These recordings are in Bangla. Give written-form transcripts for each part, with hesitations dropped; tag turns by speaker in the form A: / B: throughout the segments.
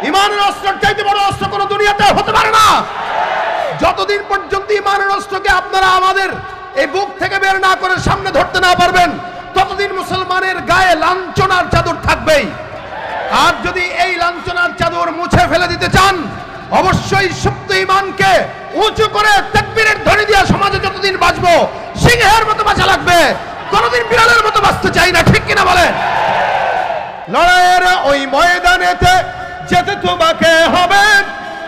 A: ইমানের অস্ত্রের চাইতে বড় অস্ত্র কোনো দুনিয়াতে হতে পারে না। যতদিন পর্যন্ত ইমানের অস্ত্রকে আপনারা আমাদের এই বুক থেকে বের না করে সামনে ধরতে না পারবেন, ততদিন মুসলমানের গায়ে লাঞ্ছনার চাদর থাকবেই। আর যদি এই লাঞ্ছনার চাদর মুছে ফেলে দিতে চান, অবশ্যই সুপ্ত ইমানকে উঁচু করে তাকবীরের ধ্বনি দিয়ে সমাজে যতদিন বাঁচবো, সিংহের মতো বাঁচা লাগবে, কোনদিন বিড়ালের মতো বাঁচতে চাই না। ঠিক কিনা বলেন? লড়াইয়ের ওই ময়দানেতে যেতে তোমাকে হবে,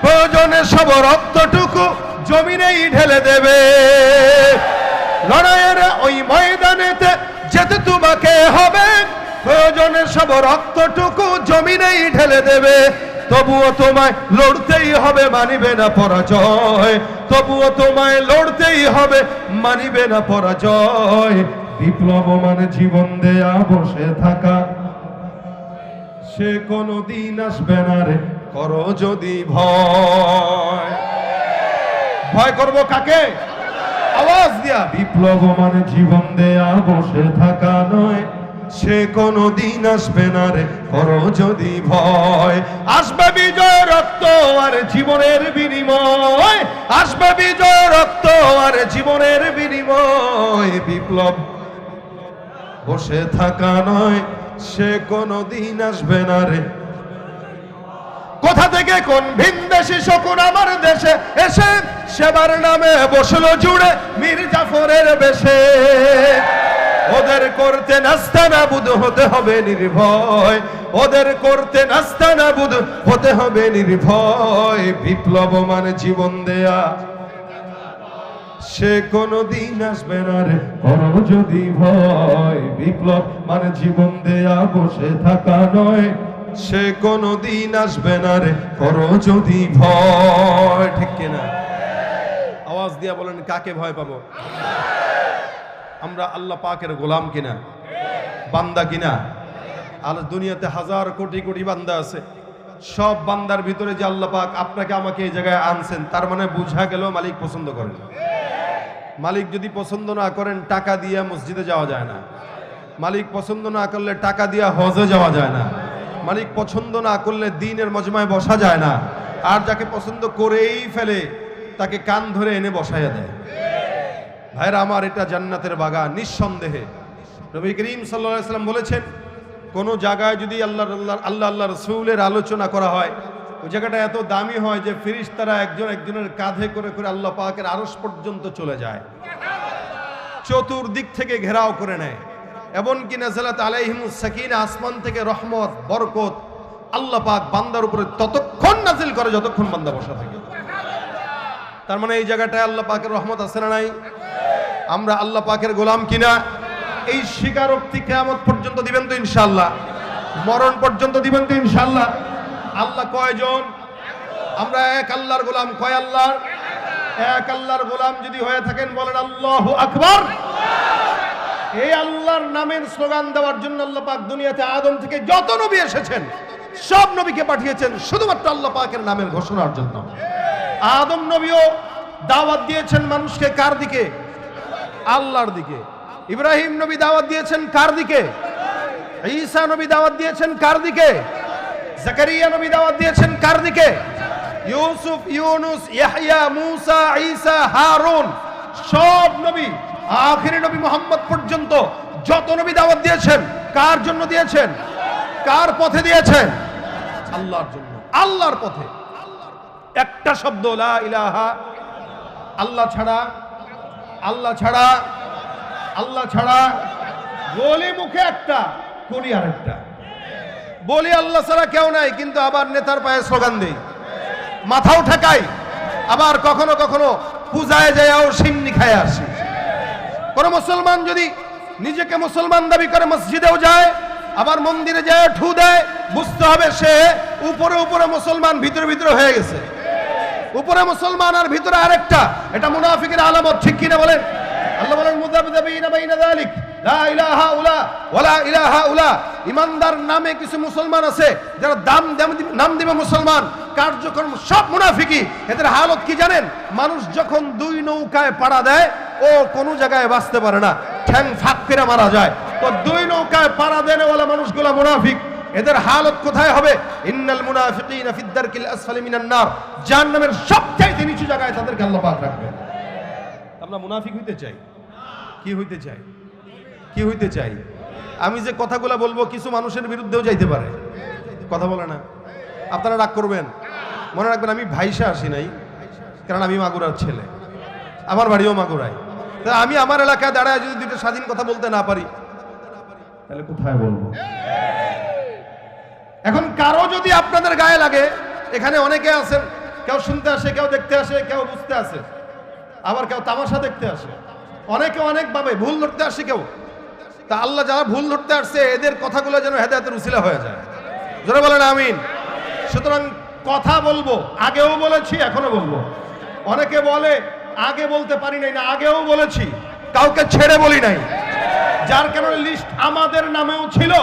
A: প্রয়োজনে সব রক্তটুকু জমিনেই ঢেলে দেবে। লড়াইয়ের ওই ময়দানেতে যেতে তোমাকে হবে, প্রয়োজনে সব রক্তটুকু জমিনেই ঢেলে দেবে। তবুও তোমায় লড়তেই হবে, মানিবে না পরাজয়। তবুও তোমায় লড়তেই হবে, মানিবে না পরাজয়। বিপ্লব মানে জীবন দেয়া বসে থাকা, সে কোনদিন আসবে না রে, করো যদি ভয়। ভয় করবো কাকে? আওয়াজ দিয়া। বিপ্লব মানে জীবন দেয়া বসে থাকা নয়, সে কোনদিন আসবে না রে, করো যদি ভয়। আসবে বিজয় রক্ত আর জীবনের বিনিময়, আসবে বিজয় রক্ত আর জীবনের বিনিময়। বিপ্লব বসে থাকা নয়, সে কোনদিন আসবে না রে। কোথা থেকে কোন ভিনদেশি শকুন আমার দেশে এসে সেবার নামে বসলো জুড়ে মীর জাফরের বেশে। ওদের করতে নাস্তানাবুদ হতে হবে নির্ভয়, ওদের করতে নাস্তানাবুদ হতে হবে নির্ভয়। বিপ্লব মানে জীবন দেয়া, সে কোনদিন আসবে না রে, করো যদি ভয়। বিপ্লব মানে জীবন দেয়া বসে থাকা নয়, সে কোনদিন আসবে না রে, করো যদি ভয়। ঠিক কিনা? আওয়াজ দিয়া বলেন, কাকে ভয় পাবো? আমরা আল্লাহ পাকের গোলাম কিনা, বান্দা কিনা? আর দুনিয়াতে হাজার কোটি কোটি বান্দা আছে, সব বান্দার ভিতরে যে আল্লাহ পাক আপনাকে আমাকে এই জায়গায় আনছেন, তার মানে বুঝা গেল মালিক পছন্দ করেন। মালিক যদি পছন্দ না করেন, টাকা দিয়ে মসজিদে যাওয়া যায় না। মালিক পছন্দ না করলে টাকা দিয়ে হজে যাওয়া যায় না। মালিক পছন্দ না করলে দ্বীনের মজমায় বসা যায় না। আর যাকে পছন্দ করেই ফেলে, তাকে কান ধরে এনে বসাইয়া দেয়। ভাইরা আমার, এটা জান্নাতের বাগান নিঃসন্দেহে। নবী করিম সাল্লাল্লাহু আলাইহি ওয়াসাল্লাম বলেছেন, কোন জায়গায় যদি আল্লাহ রাসূলের আলোচনা করা হয়, ওই জায়গাটা এত দামি হয় যে ফেরেশতারা একজন একজনের কাঁধে করে করে আল্লাহ পাকের আরশ পর্যন্ত চলে যায়, চতুর্দিক থেকে ঘেরাও করে নেয়। এমনকি নাযালাত আলাইহিমুস সাকিনা, আসমান থেকে রহমত বরকত আল্লাহ পাক বান্দার উপরে ততক্ষণ নাজিল করে যতক্ষণ বান্দা বসা থাকে। তার মানে এই জায়গাটায় আল্লাহ পাকের রহমত আছে না নাই? আমরা আল্লাহ পাকের গোলাম কিনা? এই স্বীকারোক্তি কিয়ামত পর্যন্ত দিবেন তো ইনশাআল্লাহ? মরণ পর্যন্ত দিবেন তো ইনশাআল্লাহ? আল্লাহ কয়জন? আমরা এক আল্লাহর গোলাম। কয় আল্লাহর? এক আল্লাহর গোলাম যদি হয়ে থাকেন, বলেন আল্লাহু আকবার। এই আল্লাহর নামের স্লোগান দেওয়ার জন্য আল্লাহ পাক দুনিয়াতে আদম থেকে যত নবী এসেছেন, সব নবীকে পাঠিয়েছেন শুধুমাত্র আল্লাহ পাকের নামের ঘোষণার জন্য। আদম নবীও দাওয়াত দিয়েছেন মানুষকে কার দিকে? আল্লাহর দিকে। ইব্রাহিম নবী দাওয়াত দিয়েছেন কার দিকে? ঈসা নবী দাওয়াত দিয়েছেন কার দিকে? জাকারিয়া নবী দাওয়াত দিয়েছেন কার দিকে? ইউসুফ, ইউনুস, ইয়াহইয়া, মুসা, ঈসা, হারুন, সব নবী আখিরি নবী মুহাম্মদ পর্যন্ত যত নবী দাওয়াত দিয়েছেন, কার জন্য দিয়েছেন? কার পথে দিয়েছেন? আল্লাহর জন্য, আল্লাহর পথে। একটা শব্দ লা ইলাহা, আল্লাহ ছাড়া, আল্লাহ ছাড়া, আল্লাহ ছাড়া। বলি মুখে একটা, করি আরেকটা। বলি আল্লাহ ছাড়া কেউ নাই, কিন্তু আবার নেতার পায়ে স্লোগান দেই, মাথাও ঠেকাই, আবার কখনো কখনো পূজায় যায়ও সিন্নি খায় আসি। কোন মুসলমান যদি নিজেকে মুসলমান দাবি করে মসজিদেও যায়, আবার মন্দিরে যায় ঠু দেয়, বুঝতে হবে সে উপরে উপরে মুসলমান, ভিতরে ভিতরে হয়ে গেছে। উপরে মুসলমান আর ভিতরে আরেকটা, এটা মুনাফিকের আলামত। ঠিক কিনা বলেন? আল্লাহ বলেন, মুযাবযাবিনা বাইনা যালিক লা ইলাহা উলা ওয়ালা ইলাহা উলা। ইমানদার নামে কিছু মুসলমান আছে যারা নাম দিবে মুসলমান, কার্যক্রম সব মুনাফিকি। এদের হালত কি জানেন? মানুষ যখন দুই নৌকায় পাড়া দেয়, ও কোনো জায়গায় বাঁচতে পারে না, ঠ্যাং ফাঁক করে মারা যায়। তো দুই নৌকায় পাড়া দেনেওয়ালা মানুষগুলা মুনাফিক, এদের হালত কোথায় হবে? ইন্নাল মুনাফিকিনা ফিদ দারকিল আসফালি মিনান নার, জাহান্নামের সবচেয়ে নিচু জায়গায় তাদেরকে আল্লাহ পাক রাখবেন। আমরা মুনাফিক হইতে চাই? কি হইতে চাই? কি হইতে চাই? আমি যে কথাগুলো বলবো কিছু মানুষের বিরুদ্ধেও যাইতে পারে, কথা বলে না, আপনারা রাগ করবেন। মনে রাখবেন আমি ভাইসা আসি নাই, কারণ আমি মাগুরার ছেলে, আমার বাড়িও মাগুরায়। তা আমি আমার এলাকায় দাঁড়ায় যদি দুটো স্বাধীন কথা বলতে না পারি তাহলে কোথায় বলবো? এখন কারো যদি আপনাদের গায়ে লাগে, এখানে অনেকে আছেন, কেউ শুনতে আসে, কেউ দেখতে আসে, কেউ বুঝতে আসে, আবার কেউ তামাশা দেখতে আসে, অনেকে অনেকভাবে ভুল ধরতে আসে কেউ। তা আল্লাহ যারা ভুল ধরতে আসছে এদের কথাগুলো যেন হেদায়েতের উসিলা হয়ে যায়, জোরে বলেন আমিন। সুতরাং কথা বলবো, আগেও বলেছি এখনো বলবো। অনেকে বলে আগে বলতে পারি নাই, না আগেও বলেছি, কাউকে ছেড়ে বলি নাই, যার কারণে লিস্ট আমাদের নামেও ছিল।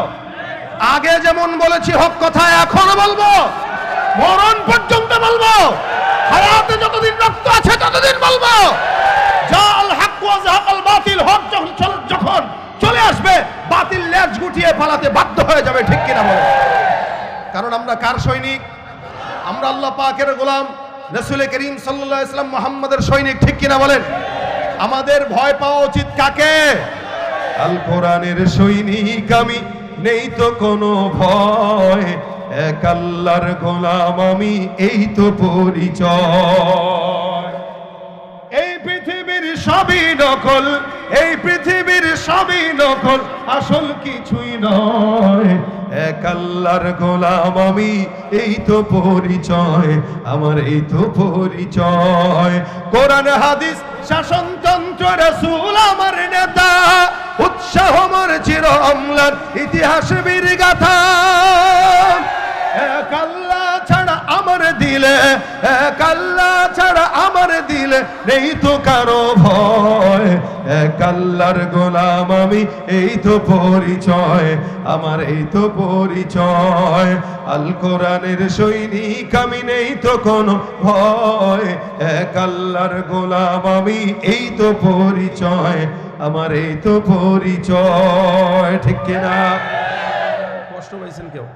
A: আগে যেমন বলেছি হক কথা এখনো বলবো, মরণ পর্যন্ত বলবো, হায়াতে যতদিন রক্ত আছে ততদিন বলবো। জাল হক ওয়া যাহাকাল বাতিল, হক যখন চলে আসবে বাতিল লেজ গুটিয়ে পালাতে বাধ্য হয়ে যাবে, ঠিক কিনা বলে? কারণ আমরা কার সৈনিক? আমরা আল্লাহ পাকের গোলাম, রাসূল করিম সাল্লাল্লাহু আলাইহি ওয়াসাল্লাম মুহাম্মাদের সৈনিক, ঠিক কিনা বলেন? আমাদের ভয় পাওয়া উচিত কাকে? আল কোরআনের সৈনিক আমি, নেই তো কোনো ভয়, এক আল্লাহর গোলাম আমি, এই তো পরিচয়। এই পৃথিবীর সবই নকল, এই পৃথিবীর সবই নকল, আসল কিছুই নয়, এক আল্লাহর গোলাম আমি, এই তো পরিচয় আমার, এই তো পরিচয়। কোরআন হাদিস শাসনতন্ত্র রাসূল আমার নেতা, উৎসাহ আমার চির অম্লান ইতিহাস বীর গাথা। এক আল্লাহ ছাড়া আমার দিলে, এক আল্লাহ ছাড়া আমার দিলে নেই তো কারো ভয়, এক আল্লাহর গোলাম আমি, এই তো পরিচয় আমার, এই তো পরিচয়। আল কোরআনের সৈনিক আমি, নেই তো কোনো ভয়, এক আল্লাহর গোলাম আমি, এই তো পরিচয় আমার, এই তো পরিচয়, ঠিক কিনা? কষ্ট পাইছেন কেউ?